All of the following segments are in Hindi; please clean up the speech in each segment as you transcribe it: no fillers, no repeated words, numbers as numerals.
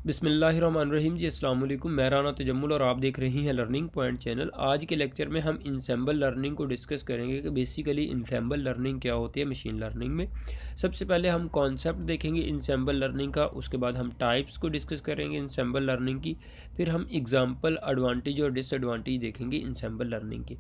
बिस्मिल्लाहिर्रहमानिर्रहीम जी, अस्सलाम वालेकुम। मैं राना तजम्मुल और आप देख रही हैं लर्निंग पॉइंट चैनल। आज के लेक्चर में हम इंसेंबल लर्निंग को डिस्कस करेंगे कि बेसिकली इंसेंबल लर्निंग क्या होती है मशीन लर्निंग में। सबसे पहले हम कॉन्सेप्ट देखेंगे इंसेंबल लर्निंग का, उसके बाद हम टाइप्स को डिस्कस करेंगे इंसेंबल लर्निंग की, फिर हम एग्जाम्पल, एडवांटेज और डिसएडवांटेज देखेंगे इंसेंबल लर्निंग की।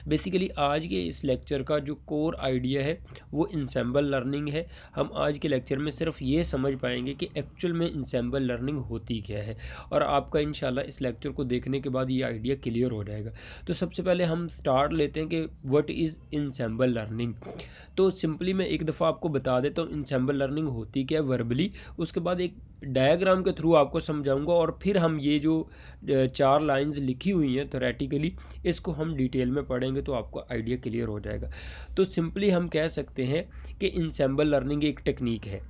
बेसिकली आज के इस लेक्चर का जो कोर आइडिया है वो इंसेंबल लर्निंग है। हम आज के लेक्चर में सिर्फ ये समझ पाएंगे कि एक्चुअल में इंसेंबल लर्निंग होती क्या है, और आपका इंशाल्लाह इस लेक्चर को देखने के बाद ये आइडिया क्लियर हो जाएगा। तो सबसे पहले हम स्टार्ट लेते हैं कि व्हाट इज़ इंसेंबल लर्निंग। तो सिंपली मैं एक दफ़ा आपको बता देता हूँ इंसेंबल लर्निंग होती क्या है वर्बली, उसके बाद एक डायग्राम के थ्रू आपको समझाऊंगा, और फिर हम ये जो 4 लाइंस लिखी हुई हैं थोरेटिकली, इसको हम डिटेल में पढ़ेंगे तो आपको आइडिया क्लियर हो जाएगा। तो सिंपली हम कह सकते हैं कि इंसेंबल लर्निंग एक टेक्निक है।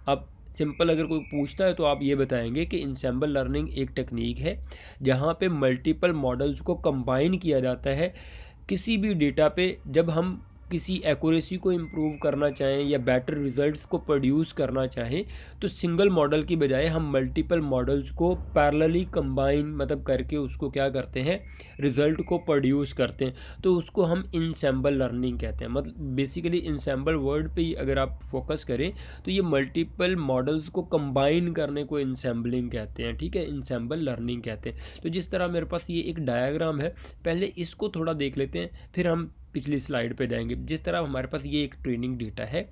अब सिंपल अगर कोई पूछता है तो आप ये बताएंगे कि इंसेंबल लर्निंग एक टेक्निक है जहाँ पे मल्टीपल मॉडल्स को कंबाइन किया जाता है किसी भी डेटा पे। जब हम किसी एक्यूरेसी को इम्प्रूव करना चाहें या बेटर रिजल्ट्स को प्रोड्यूस करना चाहें तो सिंगल मॉडल की बजाय हम मल्टीपल मॉडल्स को पैरेलली कंबाइन मतलब करके उसको क्या करते हैं, रिज़ल्ट को प्रोड्यूस करते हैं, तो उसको हम इंसेंबल लर्निंग कहते हैं। मतलब बेसिकली इंसेंबल वर्ड पे ही अगर आप फोकस करें तो ये मल्टीपल मॉडल्स को कंबाइन करने को इंसेंबलिंग कहते हैं, ठीक है, इंसेंबल लर्निंग कहते हैं। तो जिस तरह मेरे पास ये एक डायग्राम है, पहले इसको थोड़ा देख लेते हैं, फिर हम पिछली स्लाइड पे जाएंगे। जिस तरह हमारे पास ये एक ट्रेनिंग डेटा है,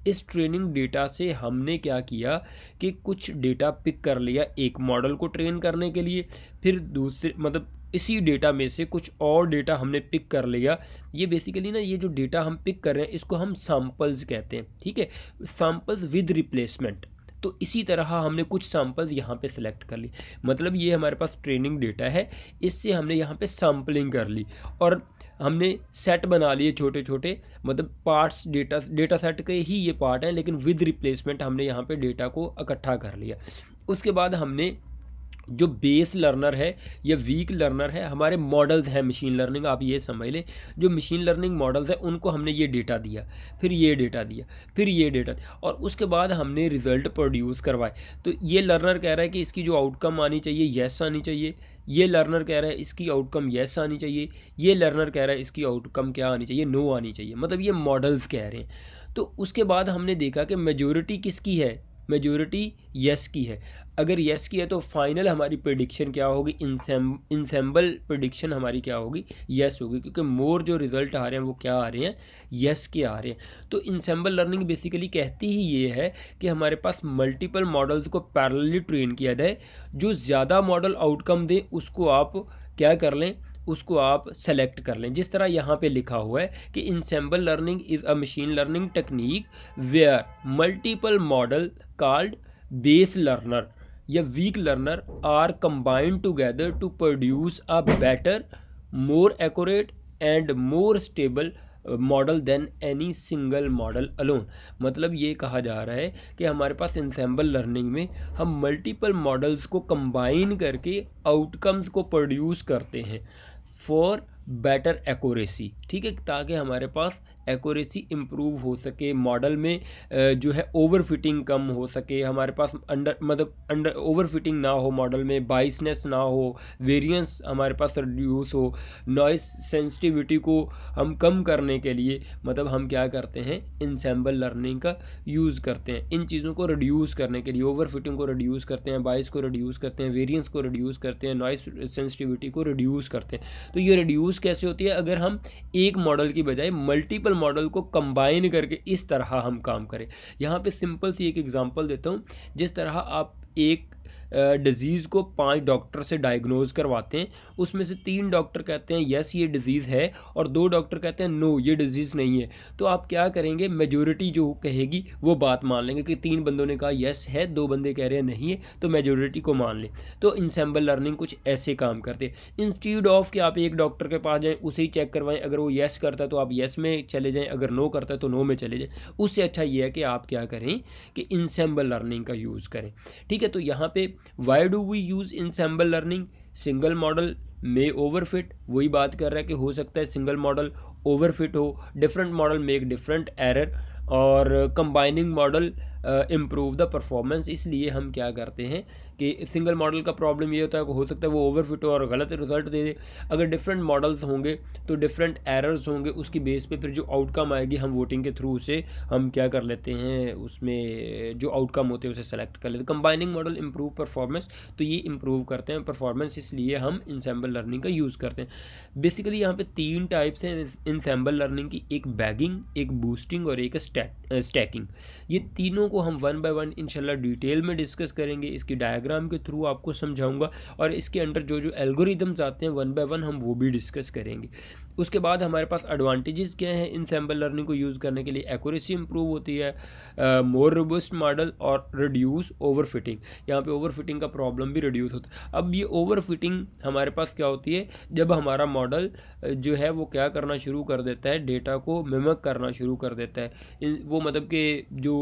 इस ट्रेनिंग डेटा से हमने क्या किया कि कुछ डेटा पिक कर लिया एक मॉडल को ट्रेन करने के लिए, फिर दूसरे मतलब इसी डेटा में से कुछ और डेटा हमने पिक कर लिया। ये बेसिकली ना, ये जो डेटा हम पिक कर रहे हैं इसको हम सैम्पल्स कहते हैं, ठीक है, सैम्पल्स विद रिप्लेसमेंट। तो इसी तरह हमने कुछ सैम्पल्स यहाँ पे सिलेक्ट कर ली, मतलब ये हमारे पास ट्रेनिंग डेटा है, इससे हमने यहाँ पे सैम्पलिंग कर ली और हमने सेट बना लिए छोटे छोटे, मतलब पार्ट्स डेटा सेट के ही ये पार्ट हैं, लेकिन विद रिप्लेसमेंट हमने यहाँ पे डेटा को इकट्ठा कर लिया। उसके बाद हमने जो बेस लर्नर है या वीक लर्नर है, हमारे मॉडल्स हैं मशीन लर्निंग, आप ये समझ लें, जो मशीन लर्निंग मॉडल्स हैं उनको हमने ये डेटा दिया, फिर ये डेटा दिया, फिर ये डेटा दिया, और उसके बाद हमने रिज़ल्ट प्रोड्यूस करवाए। तो ये लर्नर कह रहा है कि इसकी जो आउटकम आनी चाहिए येस आनी चाहिए, ये लर्नर कह रहा है इसकी आउटकम येस आनी चाहिए, ये लर्नर कह रहा है इसकी आउटकम क्या आनी चाहिए, नो आनी चाहिए, मतलब ये मॉडल्स कह रहे हैं। तो उसके बाद हमने देखा कि मेजॉरिटी किसकी है, मेजॉरिटी येस की है। अगर येस की है तो फाइनल हमारी प्रेडिक्शन क्या होगी, इंसेंबल प्रेडिक्शन हमारी क्या होगी, येस होगी, क्योंकि मोर जो रिजल्ट आ रहे हैं वो क्या आ रहे हैं, येस के आ रहे हैं। तो इंसेंबल लर्निंग बेसिकली कहती ही ये है कि हमारे पास मल्टीपल मॉडल्स को पैरेलली ट्रेन किया जाए, जो ज़्यादा मॉडल आउटकम दे उसको आप क्या कर लें, उसको आप सेलेक्ट कर लें। जिस तरह यहाँ पे लिखा हुआ है कि ensemble learning is a machine learning technique where multiple model called base learner या weak learner are combined together to produce a better, more accurate and more stable model than any single model alone. मतलब ये कहा जा रहा है कि हमारे पास इंसेंबल लर्निंग में हम मल्टीपल मॉडल्स को कंबाइन करके आउटकम्स को प्रोड्यूस करते हैं फॉर बेटर एक्यूरेसी, ठीक है, ताकि हमारे पास एक्यूरेसी इम्प्रूव हो सके, मॉडल में जो है ओवर फिटिंग कम हो सके, हमारे पास अंडर ओवर फिटिंग ना हो, मॉडल में बाइसनेस ना हो, वेरिएंस हमारे पास रिड्यूस हो, नॉइस सेंसिटिविटी को हम कम करने के लिए मतलब हम क्या करते हैं, इंसेंबल लर्निंग का यूज़ करते हैं इन चीज़ों को रिड्यूस करने के लिए। ओवर फिटिंग को रिड्यूस करते हैं, बाइस को रिड्यूस करते हैं, वेरिएंस को रिड्यूस करते हैं, नॉइस सेंसिटिविटी को रिड्यूस करते हैं। तो ये रिड्यूस कैसे होती है, अगर हम एक मॉडल की बजाय मल्टीपल मॉडल को कंबाइन करके इस तरह हम काम करें। यहाँ पे सिंपल सी एक एग्जांपल देता हूँ। जिस तरह आप एक डिज़ीज़ को 5 डॉक्टर से डायग्नोज करवाते हैं, उसमें से 3 डॉक्टर कहते हैं यस ये डिज़ीज़ है और 2 डॉक्टर कहते हैं नो ये डिज़ीज़ नहीं है, तो आप क्या करेंगे, मेजॉरिटी जो कहेगी वो बात मान लेंगे कि 3 बंदों ने कहा यस है, 2 बंदे कह रहे हैं नहीं है, तो मेजॉरिटी को मान लें। तो इंसेंबल लर्निंग कुछ ऐसे काम करते हैं। इंस्टीड ऑफ कि आप एक डॉक्टर के पास जाएँ, उसे ही चेक करवाएं, अगर वो यस करता है तो आप यस में चले जाएँ, अगर नो करता है तो नो में चले जाएँ। उससे अच्छा ये है कि आप क्या करें कि इंसेंबल लर्निंग का यूज़ करें, ठीक है। तो यहाँ पे why do we use ensemble learning, single model में ओवरफिट, वही बात कर रहा है कि हो सकता है सिंगल मॉडल ओवरफिट हो, different model make different error, और combining model improve the performance. इसलिए हम क्या करते हैं कि सिंगल मॉडल का प्रॉब्लम ये होता है कि हो सकता है वो ओवरफिट हो और गलत रिजल्ट दे दे। अगर डिफरेंट मॉडल्स होंगे तो डिफरेंट एरर्स होंगे, उसकी बेस पे फिर जो आउटकम आएगी हम वोटिंग के थ्रू उसे हम क्या कर लेते हैं, उसमें जो आउटकम होते हैं उसे सेलेक्ट कर लेते हैं। कंबाइनिंग मॉडल इम्प्रूव परफॉर्मेंस, तो ये इम्प्रूव करते हैं परफॉर्मेंस, इसलिए हम इंसेम्बल लर्निंग का यूज़ करते हैं। बेसिकली यहाँ पे 3 टाइप्स हैं इंसेम्बल लर्निंग की, एक बैगिंग, एक बूस्टिंग और एक स्टैकिंग। ये तीनों को हम 1 बाय 1 इंशाल्लाह डिटेल में डिस्कस करेंगे, इसकी डायग्राम के थ्रू आपको समझाऊंगा और इसके अंडर जो जो एल्गोरिदम्स आते हैं 1 बाय 1 हम वो भी डिस्कस करेंगे। उसके बाद हमारे पास एडवांटेजेस क्या हैं इंसेम्बल लर्निंग को यूज़ करने के लिए। एक्यूरेसी इंप्रूव होती है, मोर रोबस्ट मॉडल और रिड्यूस ओवरफिटिंग। यहाँ पे ओवरफिटिंग का प्रॉब्लम भी रिड्यूस होता है। अब ये ओवरफिटिंग हमारे पास क्या होती है, जब हमारा मॉडल जो है वो क्या करना शुरू कर देता है, डेटा को मिमिक करना शुरू कर देता है। वो मतलब कि जो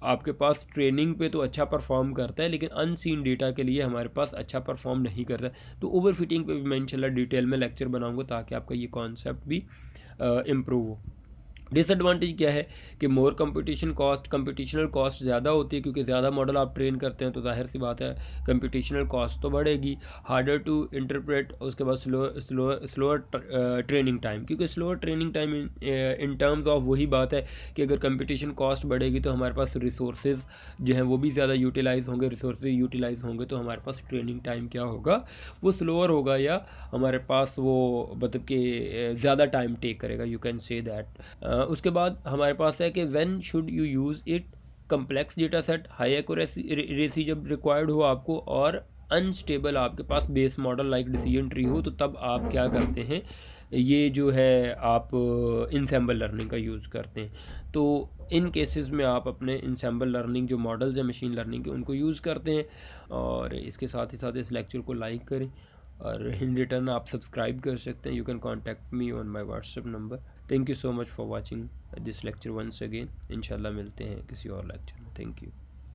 आपके पास ट्रेनिंग पे तो अच्छा परफॉर्म करता है लेकिन अनसीन डेटा के लिए हमारे पास अच्छा परफॉर्म नहीं करता। तो ओवरफिटिंग पे भी मैं इंशाल्लाह डिटेल में लेक्चर बनाऊंगा ताकि आपका ये कॉन्सेप्ट भी इम्प्रूव हो। डिसएडवांटेज क्या है कि मोर कंपटीशन कॉस्ट, कंपटीशनल कॉस्ट ज़्यादा होती है क्योंकि ज़्यादा मॉडल आप ट्रेन करते हैं तो जाहिर सी बात है कंपटीशनल कॉस्ट तो बढ़ेगी। हार्डर टू इंटरप्रेट, उसके बाद स्लोअर ट्रेनिंग टाइम, क्योंकि slower training time in terms of वही बात है कि अगर कंपटीशन कॉस्ट बढ़ेगी तो हमारे पास रिसोर्सेज जो हैं वो भी ज़्यादा यूटिलाइज़ होंगे, रिसोर्सेज यूटिलाइज होंगे तो हमारे पास ट्रेनिंग टाइम क्या होगा, वो स्लोअर होगा या हमारे पास वो मतलब कि ज़्यादा टाइम टेक करेगा, यू कैन से दैट। उसके बाद हमारे पास है कि when should you use it, complex data set, high accuracy जब रिक्वायर्ड हो आपको, और अनस्टेबल आपके पास base model like decision tree हो, तो तब आप क्या करते हैं, ये जो है आप इंसेम्बल लर्निंग का यूज़ करते हैं। तो इन केसेस में आप अपने इंसेम्बल लर्निंग जो मॉडल्स हैं मशीन लर्निंग के उनको यूज़ करते हैं। और इसके साथ ही साथ इस लेक्चर को लाइक करें और इन रिटर्न आप सब्सक्राइब कर सकते हैं। You can contact me on my WhatsApp number. Thank you so much for watching this lecture once again. इंशाल्लाह मिलते हैं किसी और लेक्चर में। Thank you.